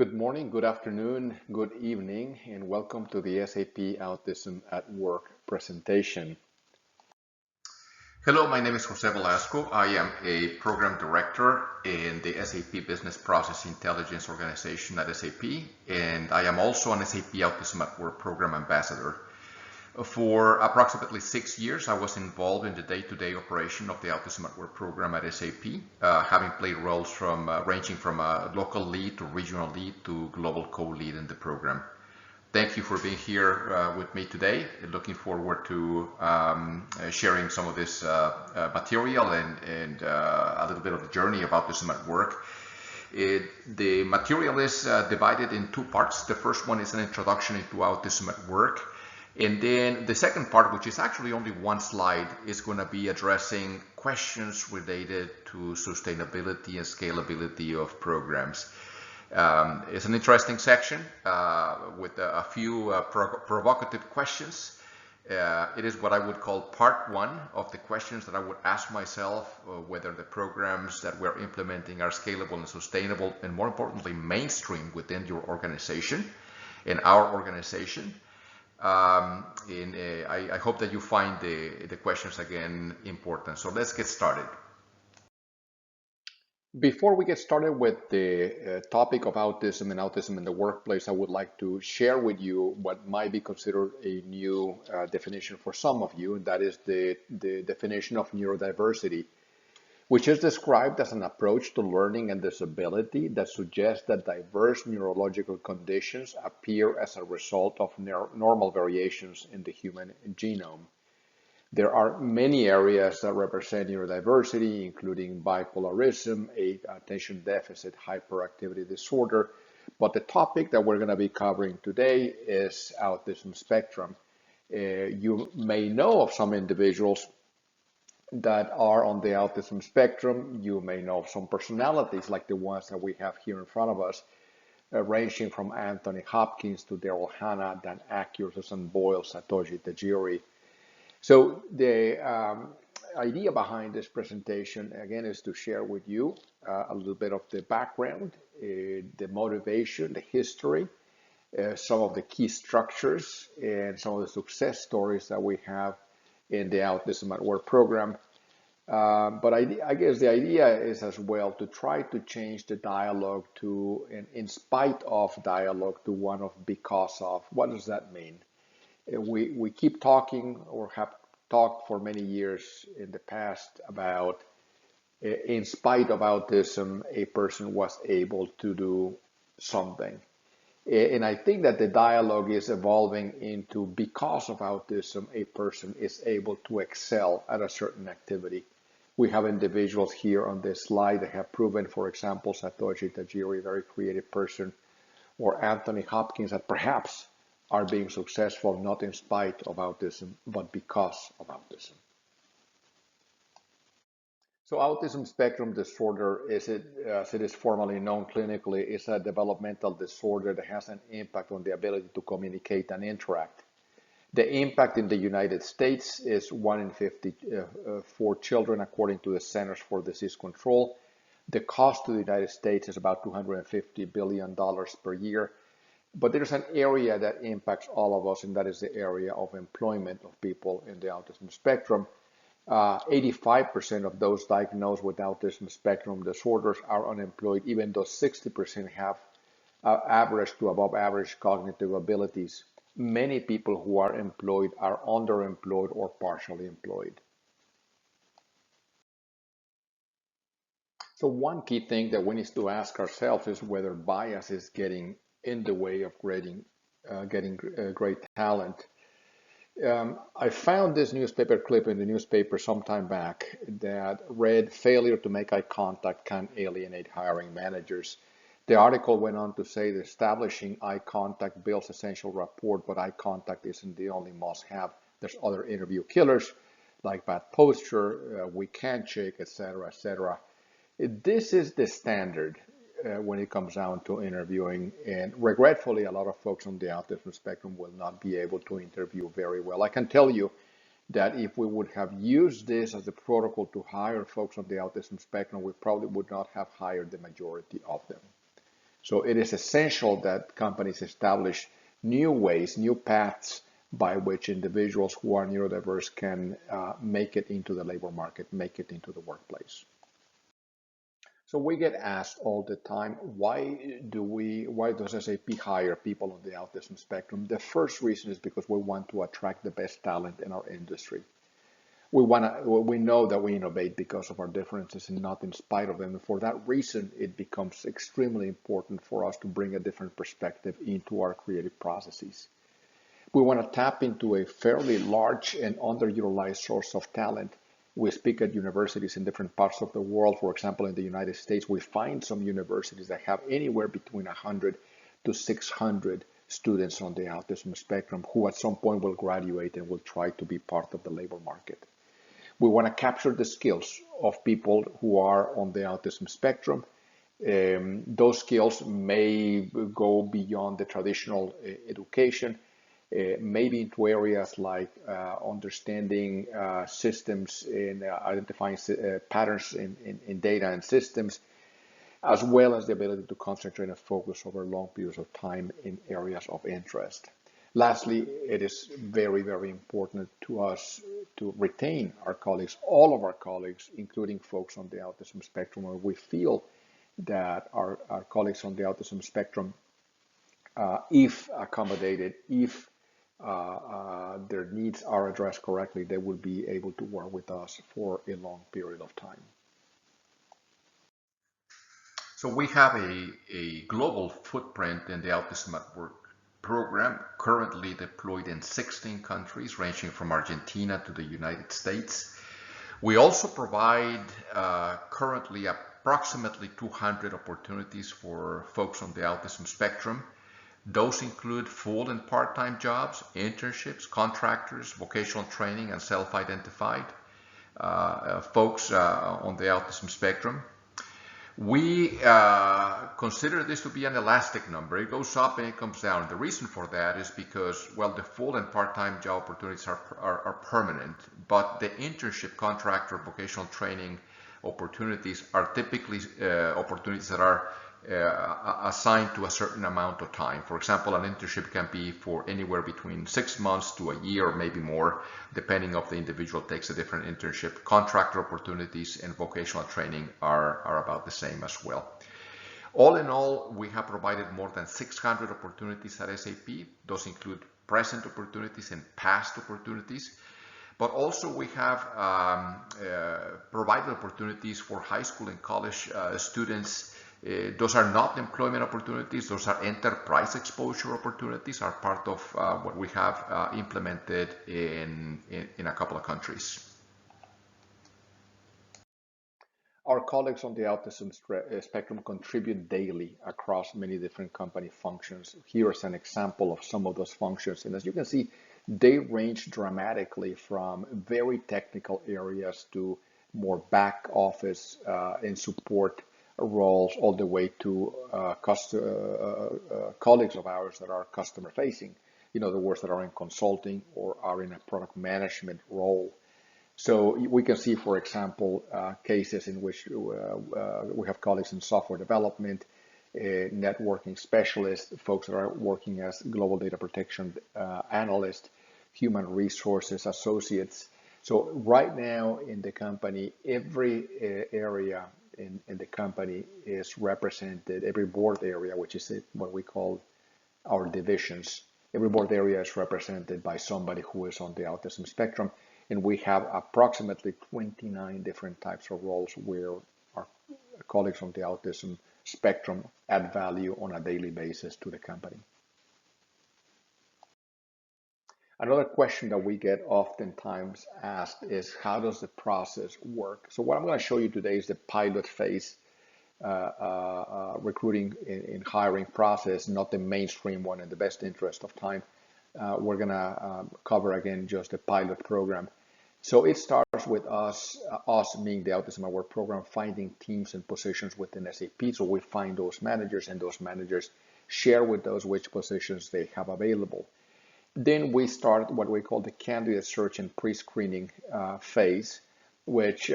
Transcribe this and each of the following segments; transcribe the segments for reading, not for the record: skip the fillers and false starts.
Good morning, good afternoon, good evening, and welcome to the SAP Autism at Work presentation. Hello, my name is Jose Velasco. I am a program director in the SAP Business Process Intelligence organization at SAP, and I am also an SAP Autism at Work program ambassador. For approximately 6 years, I was involved in the day-to-day operation of the Autism at Work program at SAP, having played roles ranging from a local lead to regional lead to global co-lead in the program. Thank you for being here with me today. Looking forward to sharing some of this material and a little bit of the journey of Autism at Work. The material is divided in two parts. The first one is an introduction into Autism at Work. And then the second part, which is actually only one slide, is going to be addressing questions related to sustainability and scalability of programs. It's an interesting section with a few provocative questions. It is what I would call part one of the questions that I would ask myself, whether the programs that we're implementing are scalable and sustainable, and more importantly, mainstream within your organization, in our organization. I hope that you find the questions again important. So let's get started. Before we get started with the topic of autism and autism in the workplace, I would like to share with you what might be considered a new definition for some of you, and that is the definition of neurodiversity, which is described as an approach to learning and disability that suggests that diverse neurological conditions appear as a result of normal variations in the human genome. There are many areas that represent neurodiversity, including bipolarism, attention deficit hyperactivity disorder. But the topic that we're going to be covering today is autism spectrum. You may know of some individuals that are on the autism spectrum. You may know of some personalities like the ones that we have here in front of us, ranging from Anthony Hopkins to Daryl Hannah, Dan Acker, Susan Boyle, Satoshi Tajiri. So the idea behind this presentation, again, is to share with you a little bit of the background, the motivation, the history, some of the key structures, and some of the success stories that we have in the Autism at Work program. But I guess the idea is as well to try to change the dialogue to, in spite of dialogue, to one of because of. What does that mean? We keep talking, or have talked for many years in the past, about in spite of autism, a person was able to do something. And I think that the dialogue is evolving into because of autism, a person is able to excel at a certain activity. We have individuals here on this slide that have proven, for example, Satoshi Tajiri, a very creative person, or Anthony Hopkins, that perhaps are being successful not in spite of autism, but because of autism. So autism spectrum disorder, as it is formally known clinically, is a developmental disorder that has an impact on the ability to communicate and interact. The impact in the United States is 1 in 54 children, according to the Centers for Disease Control. The cost to the United States is about $250 billion per year. But there's an area that impacts all of us, and that is the area of employment of people in the autism spectrum. 85% of those diagnosed with autism spectrum disorders are unemployed, even though 60% have average to above average cognitive abilities. Many people who are employed are underemployed or partially employed. So one key thing that we need to ask ourselves is whether bias is getting in the way of getting great talent. I found this newspaper clip in the newspaper some time back that read, "Failure to make eye contact can alienate hiring managers." The article went on to say that establishing eye contact builds essential rapport, but eye contact isn't the only must-have. There's other interview killers like bad posture, weak handshake, etc., etc. This is the standard when it comes down to interviewing, and regretfully, a lot of folks on the autism spectrum will not be able to interview very well. I can tell you that if we would have used this as a protocol to hire folks on the autism spectrum, we probably would not have hired the majority of them. So it is essential that companies establish new ways, new paths by which individuals who are neurodiverse can make it into the labor market, make it into the workplace. So we get asked all the time, why does SAP hire people on the autism spectrum? The first reason is because we want to attract the best talent in our industry. We know that we innovate because of our differences and not in spite of them. And for that reason, it becomes extremely important for us to bring a different perspective into our creative processes. We want to tap into a fairly large and underutilized source of talent. We speak at universities in different parts of the world. For example, in the United States, we find some universities that have anywhere between 100 to 600 students on the autism spectrum who at some point will graduate and will try to be part of the labor market. We want to capture the skills of people who are on the autism spectrum. Those skills may go beyond the traditional education, maybe into areas like understanding systems and identifying patterns in data and systems, as well as the ability to concentrate and focus over long periods of time in areas of interest. Lastly, it is very, very important to us to retain our colleagues, all of our colleagues, including folks on the autism spectrum, where we feel that our colleagues on the autism spectrum, if accommodated, if their needs are addressed correctly, they will be able to work with us for a long period of time. So we have a global footprint in the Autism at Work program, currently deployed in 16 countries, ranging from Argentina to the United States. We also provide currently approximately 200 opportunities for folks on the autism spectrum. Those include full and part-time jobs, internships, contractors, vocational training, and self-identified folks on the autism spectrum. We consider this to be an elastic number. It goes up and it comes down. The reason for that is because, well, the full and part-time job opportunities are permanent, but the internship, contractor, vocational training opportunities are typically opportunities that are assigned to a certain amount of time. For example, an internship can be for anywhere between 6 months to a year or maybe more, depending on the individual takes a different internship. Contractor opportunities and vocational training are about the same as well. All in all, we have provided more than 600 opportunities at SAP. Those include present opportunities and past opportunities. But also we have provided opportunities for high school and college students. Those are not employment opportunities, those are enterprise exposure opportunities, are part of what we have implemented in a couple of countries. Our colleagues on the autism spectrum contribute daily across many different company functions. Here is an example of some of those functions. And as you can see, they range dramatically from very technical areas to more back office and support roles, all the way to colleagues of ours that are customer facing, in other words, that are in consulting or are in a product management role. So we can see, for example, cases in which we have colleagues in software development, networking specialists, folks that are working as global data protection analysts, human resources associates. So right now in the company, every area in the company is represented, every board area, which is what we call our divisions, every board area is represented by somebody who is on the autism spectrum. And we have approximately 29 different types of roles where our colleagues on the autism spectrum add value on a daily basis to the company. Another question that we get oftentimes asked is, how does the process work? So what I'm going to show you today is the pilot phase recruiting and hiring process, not the mainstream one in the best interest of time. We're going to cover again just the pilot program. So it starts with us being the Autism at Work program, finding teams and positions within SAP. So we find those managers, and those managers share with us which positions they have available. Then we start what we call the candidate search and pre-screening phase. which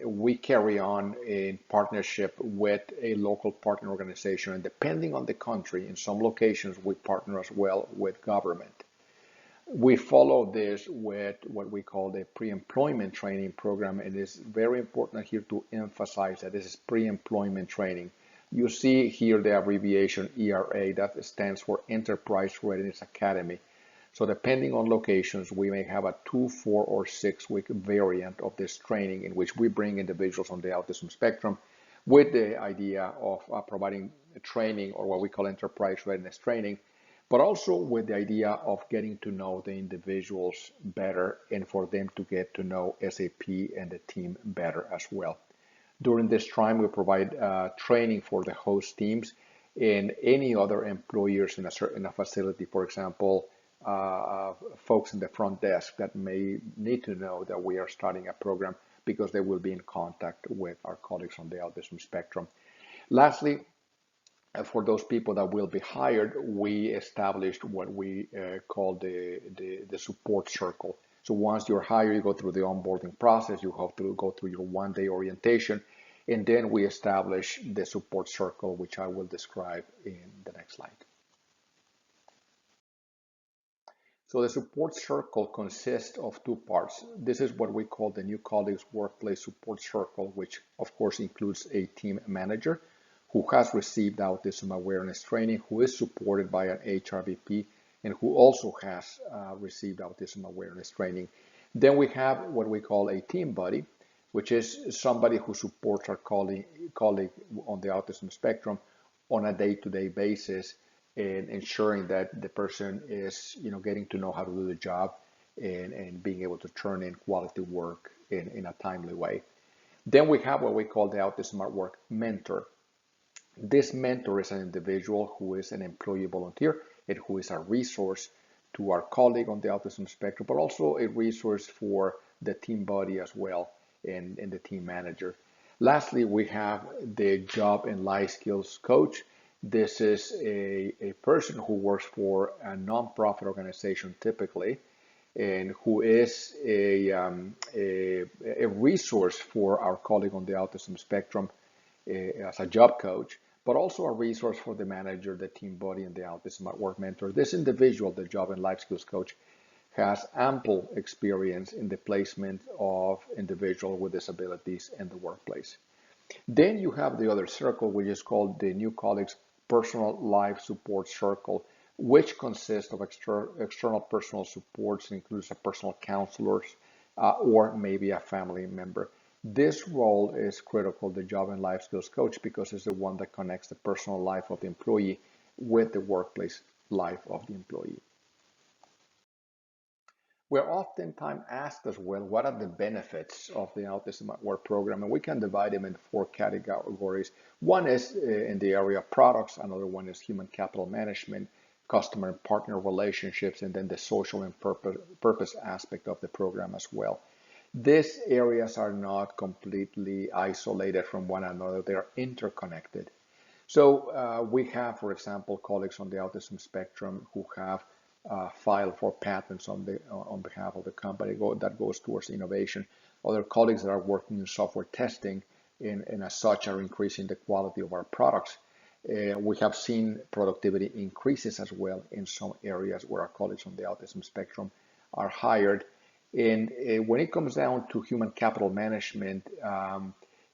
we carry on in partnership with a local partner organization. And depending on the country, in some locations, we partner as well with government. We follow this with what we call the pre-employment training program. It is very important here to emphasize that this is pre-employment training. You see here the abbreviation ERA, that stands for Enterprise Readiness Academy. So depending on locations, we may have a 2, 4, or 6-week variant of this training in which we bring individuals on the autism spectrum with the idea of providing training, or what we call enterprise readiness training, but also with the idea of getting to know the individuals better and for them to get to know SAP and the team better as well. During this time, we provide training for the host teams and any other employers in a facility, for example, folks in the front desk that may need to know that we are starting a program because they will be in contact with our colleagues on the autism spectrum. Lastly, for those people that will be hired, we established what we call the support circle. So once you're hired, you go through the onboarding process, you have to go through your one-day orientation, and then we establish the support circle, which I will describe in the next slide. So the support circle consists of 2 parts. This is what we call the New Colleagues Workplace Support Circle, which of course includes a team manager who has received autism awareness training, who is supported by an HRVP, and who also has received autism awareness training. Then we have what we call a team buddy, which is somebody who supports our colleague on the autism spectrum on a day-to-day basis, and ensuring that the person is, getting to know how to do the job and being able to turn in quality work in a timely way. Then we have what we call the Autism at Work mentor. This mentor is an individual who is an employee volunteer and who is a resource to our colleague on the autism spectrum, but also a resource for the team buddy as well and the team manager. Lastly, we have the job and life skills coach. This is a person who works for a nonprofit organization typically, and who is a resource for our colleague on the autism spectrum as a job coach, but also a resource for the manager, the team buddy, and the Autism at Work mentor. This individual, the job and life skills coach, has ample experience in the placement of individuals with disabilities in the workplace. Then you have the other circle, which is called the New Colleagues Personal Life Support Circle, which consists of external personal supports, includes a personal counselor or maybe a family member. This role is critical, the job and life skills coach, because it's the one that connects the personal life of the employee with the workplace life of the employee. We're oftentimes asked as well, what are the benefits of the Autism at Work program? And we can divide them into 4 categories. One is in the area of products, another one is human capital management, customer and partner relationships, and then the social and purpose aspect of the program as well. These areas are not completely isolated from one another. They are interconnected. So we have, for example, colleagues on the autism spectrum who have filed for patents on behalf of the company that goes towards innovation. Other colleagues that are working in software testing and as such are increasing the quality of our products. We have seen productivity increases as well in some areas where our colleagues on the autism spectrum are hired. And when it comes down to human capital management,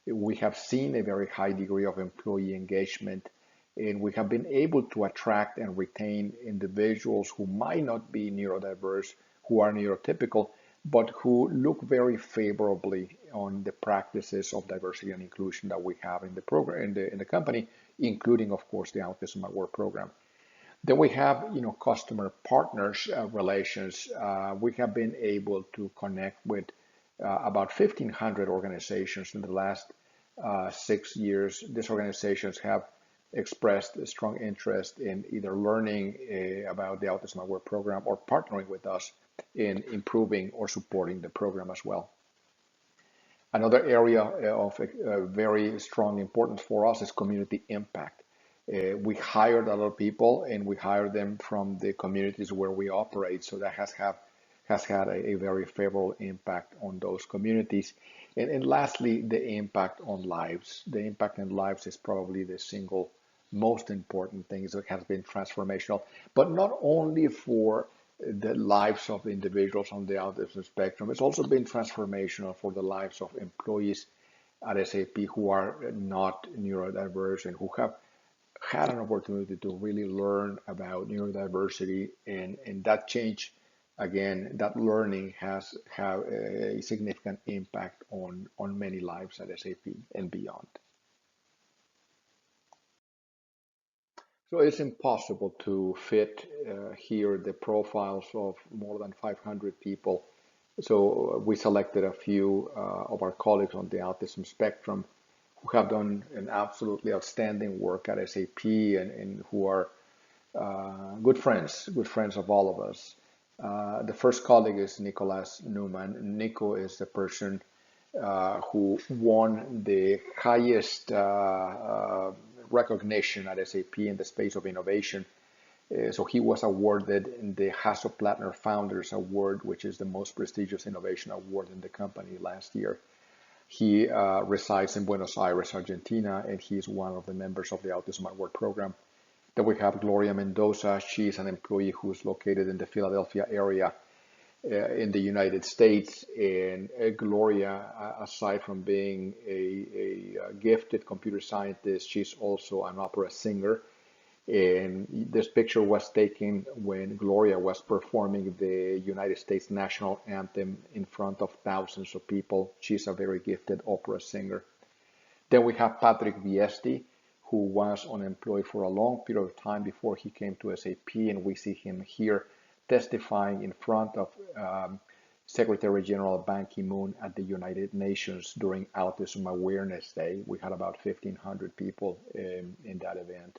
we have seen a very high degree of employee engagement, and we have been able to attract and retain individuals who might not be neurodiverse, who are neurotypical, but who look very favorably on the practices of diversity and inclusion that we have in the program, in the company, including, of course, the Autism at Work program. Then we have, customer partners relations. We have been able to connect with about 1,500 organizations in the last 6 years. These organizations have expressed a strong interest in either learning about the Autism at Work program or partnering with us in improving or supporting the program as well. Another area of very strong importance for us is community impact. We hired a lot of people, and we hired them from the communities where we operate, so that has had a very favorable impact on those communities. And lastly, the impact on lives. The impact on lives is probably the single most important thing. So it has been transformational, but not only for the lives of individuals on the autism spectrum, it's also been transformational for the lives of employees at SAP who are not neurodiverse and who have had an opportunity to really learn about neurodiversity, and that change, again, that learning has have a significant impact on many lives at SAP and beyond. So it's impossible to fit here the profiles of more than 500 people. So we selected a few of our colleagues on the autism spectrum who have done an absolutely outstanding work at SAP, and who are good friends of all of us. The first colleague is Nicholas Newman. Nico is the person who won the highest recognition at SAP in the space of innovation. So he was awarded the Hasso-Plattner Founders Award, which is the most prestigious innovation award in the company last year. He resides in Buenos Aires, Argentina, and he's one of the members of the Autism at Work program. Then we have Gloria Mendoza. She's an employee who's located in the Philadelphia area in the United States. And Gloria, aside from being a gifted computer scientist, she's also an opera singer. And this picture was taken when Gloria was performing the United States national anthem in front of thousands of people. She's a very gifted opera singer. Then we have Patrick Viesti, who was unemployed for a long period of time before he came to SAP, and we see him here testifying in front of Secretary General Ban Ki-moon at the United Nations during Autism Awareness Day. We had about 1,500 people in that event.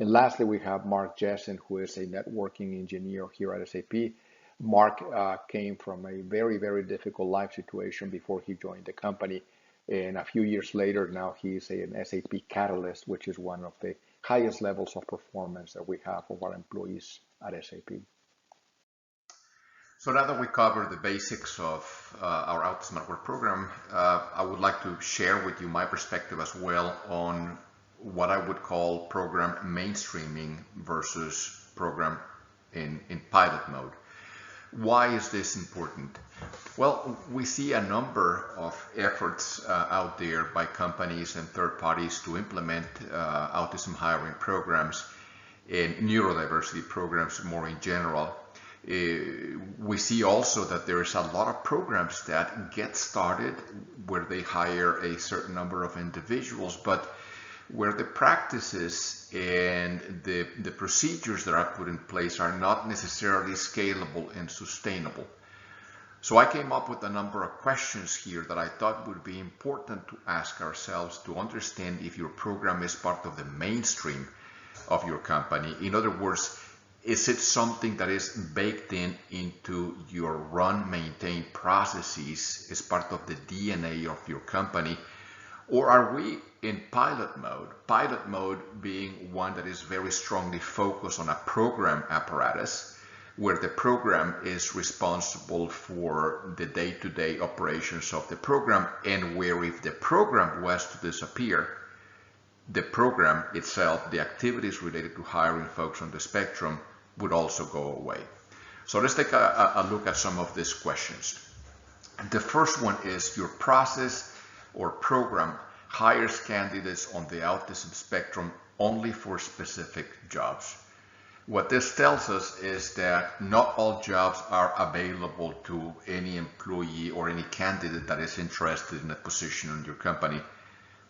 And lastly, we have Mark Jessen, who is a networking engineer here at SAP. Mark came from a very, very difficult life situation before he joined the company. And a few years later, now he's an SAP Catalyst, which is one of the highest levels of performance that we have of our employees at SAP. So now that we covered the basics of our Autism at Work program, I would like to share with you my perspective as well on what I would call program mainstreaming versus program in pilot mode. Why is this important? Well, we see a number of efforts out there by companies and third parties to implement autism hiring programs and neurodiversity programs more in general. We see also that there is a lot of programs that get started where they hire a certain number of individuals, but where the practices and the procedures that are put in place are not necessarily scalable and sustainable. So I came up with a number of questions here that I thought would be important to ask ourselves to understand if your program is part of the mainstream of your company. In other words, is it something that is baked into your run, maintain processes as part of the DNA of your company? Or are we in pilot mode? Pilot mode being one that is very strongly focused on a program apparatus, where the program is responsible for the day-to-day operations of the program, and where if the program was to disappear, the program itself, the activities related to hiring folks on the spectrum, would also go away. So let's take a look at some of these questions. The first one is your process or program hires candidates on the autism spectrum only for specific jobs. What this tells us is that not all jobs are available to any employee or any candidate that is interested in a position in your company.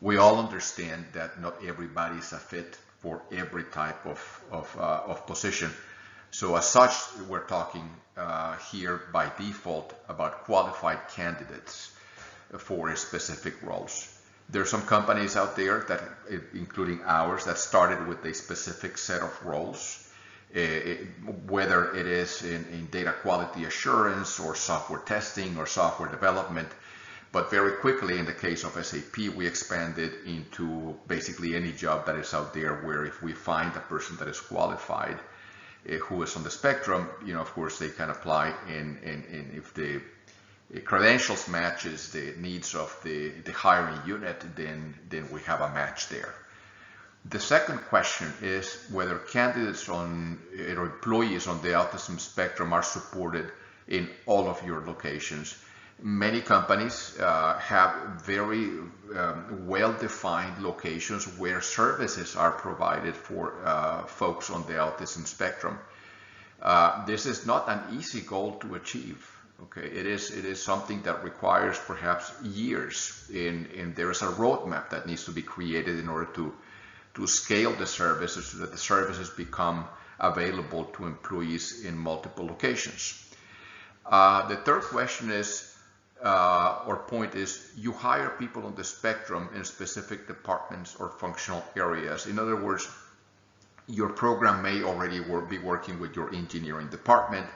We all understand that not everybody is a fit for every type of position. So as such, we're talking here by default about qualified candidates for specific roles. There are some companies out there that, including ours, that started with a specific set of roles, whether it is in data quality assurance or software testing or software development. But very quickly, in the case of SAP, we expanded into basically any job that is out there where if we find a person that is qualified, who is on the spectrum, of course, they can apply, and if the credentials matches the needs of the hiring unit, then we have a match there. The second question is whether candidates on or employees on the autism spectrum are supported in all of your locations. Many companies have very well-defined locations where services are provided for folks on the autism spectrum. This is not an easy goal to achieve. Okay, it is something that requires perhaps years, and there is a roadmap that needs to be created in order to scale the services so that the services become available to employees in multiple locations. The third question is, or point is, you hire people on the spectrum in specific departments or functional areas. In other words, your program may already be working with your engineering department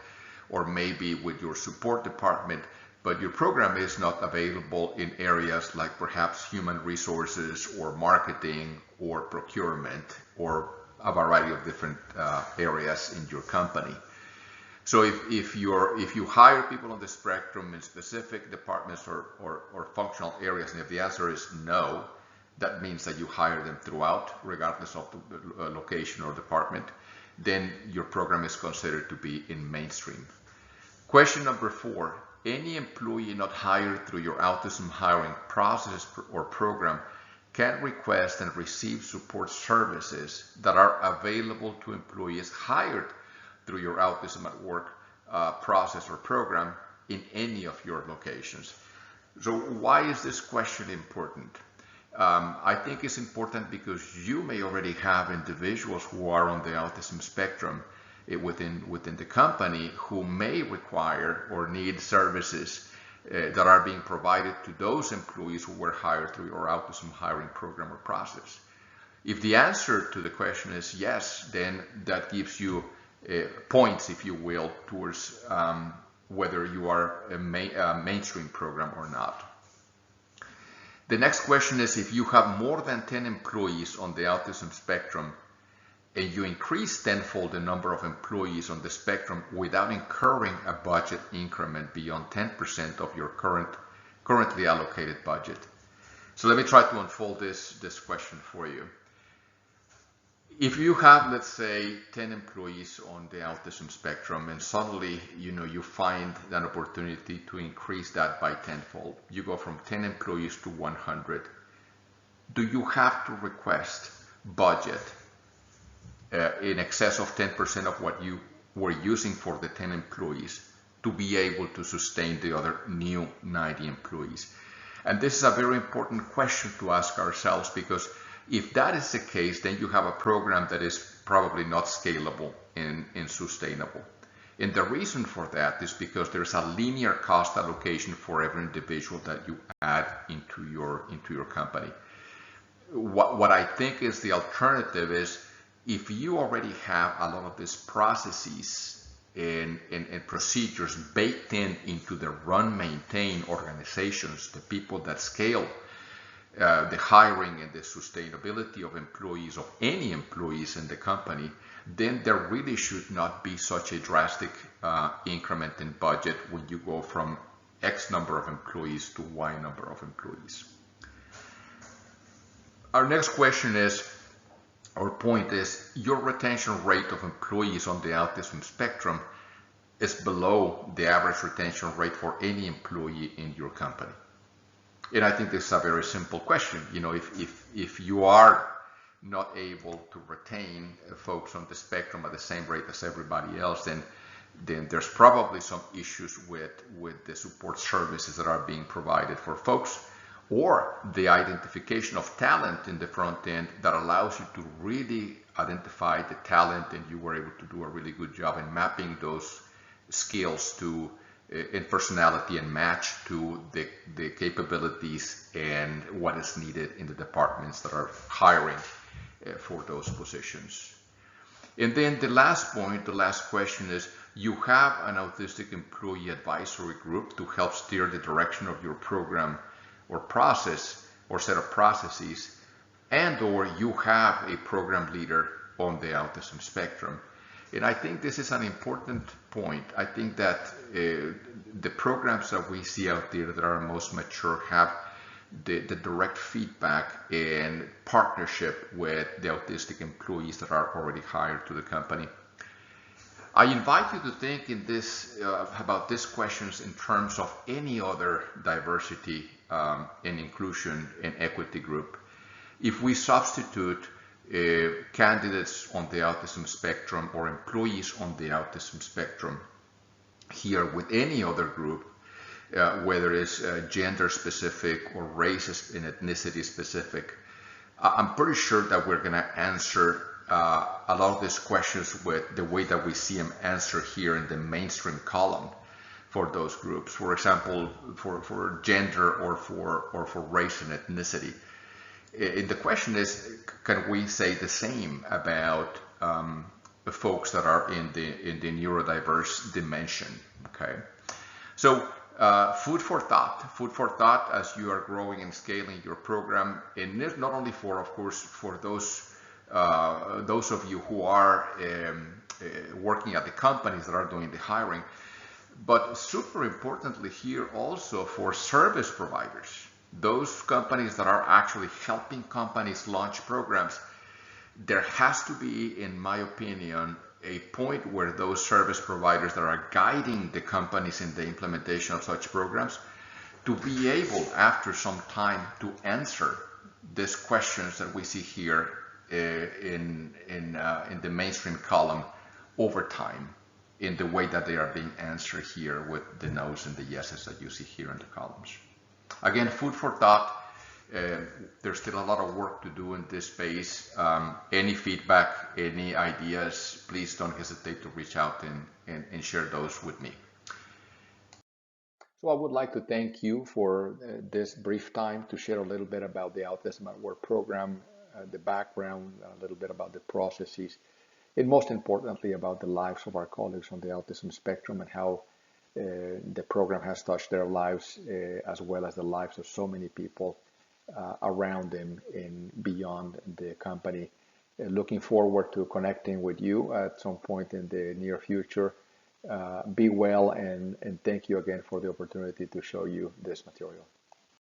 or maybe with your support department, but your program is not available in areas like perhaps human resources or marketing or procurement or a variety of different areas in your company. So if you hire people on the spectrum in specific departments or functional areas, and if the answer is no, that means that you hire them throughout, regardless of the location or department, then your program is considered to be in mainstream. Question number 4, any employee not hired through your autism hiring process or program can request and receive support services that are available to employees hired through your Autism at Work process or program in any of your locations. So why is this question important? I think it's important because you may already have individuals who are on the autism spectrum within the company who may require or need services that are being provided to those employees who were hired through your autism hiring program or process. If the answer to the question is yes, then that gives you points, if you will, towards whether you are a mainstream program or not. The next question is, if you have more than 10 employees on the autism spectrum and you increase tenfold the number of employees on the spectrum without incurring a budget increment beyond 10% of your currently allocated budget. So let me try to unfold this question for you. If you have, let's say, 10 employees on the autism spectrum and suddenly you find an opportunity to increase that by tenfold, you go from 10 employees to 100, do you have to request budget in excess of 10% of what you were using for the 10 employees to be able to sustain the other new 90 employees? And this is a very important question to ask ourselves, because if that is the case, then you have a program that is probably not scalable and sustainable. And the reason for that is because there's a linear cost allocation for every individual that you add into your company. What I think is the alternative is, if you already have a lot of these processes and procedures baked into the run-maintain organizations, the people that scale the hiring and the sustainability of employees, of any employees in the company, then there really should not be such a drastic increment in budget when you go from X number of employees to Y number of employees. Our next question is, our point is, your retention rate of employees on the autism spectrum is below the average retention rate for any employee in your company. And I think this is a very simple question. If you are not able to retain folks on the spectrum at the same rate as everybody else, then there's probably some issues with the support services that are being provided for folks, or the identification of talent in the front end that allows you to really identify the talent, and you were able to do a really good job in mapping those skills to in personality and match to the capabilities and what is needed in the departments that are hiring for those positions. And then the last point, the last question is, you have an autistic employee advisory group to help steer the direction of your program or process or set of processes, and or you have a program leader on the autism spectrum. And I think this is an important point. I think that the programs that we see out there that are most mature have the direct feedback and partnership with the autistic employees that are already hired to the company. I invite you to think in this about these questions in terms of any other diversity and inclusion and equity group. If we substitute candidates on the autism spectrum or employees on the autism spectrum here with any other group, whether it's gender specific or race and ethnicity specific, I'm pretty sure that we're going to answer a lot of these questions with the way that we see them answered here in the mainstream column for those groups. For example, for gender or for race and ethnicity. The question is, can we say the same about the folks that are in the neurodiverse dimension? Okay, so food for thought as you are growing and scaling your program, and not only for, of course, for those of you who are working at the companies that are doing the hiring, but super importantly here also for service providers. Those companies that are actually helping companies launch programs, there has to be, in my opinion, a point where those service providers that are guiding the companies in the implementation of such programs to be able, after some time, to answer these questions that we see here in the mainstream column over time, in the way that they are being answered here with the no's and the yeses that you see here in the columns. Again, food for thought. There's still a lot of work to do in this space. Any feedback, any ideas, please don't hesitate to reach out and share those with me. So I would like to thank you for this brief time to share a little bit about the Autism at Work program, the background, a little bit about the processes, and most importantly about the lives of our colleagues on the autism spectrum and how the program has touched their lives as well as the lives of so many people around them and beyond the company. Looking forward to connecting with you at some point in the near future. Be well, and thank you again for the opportunity to show you this material.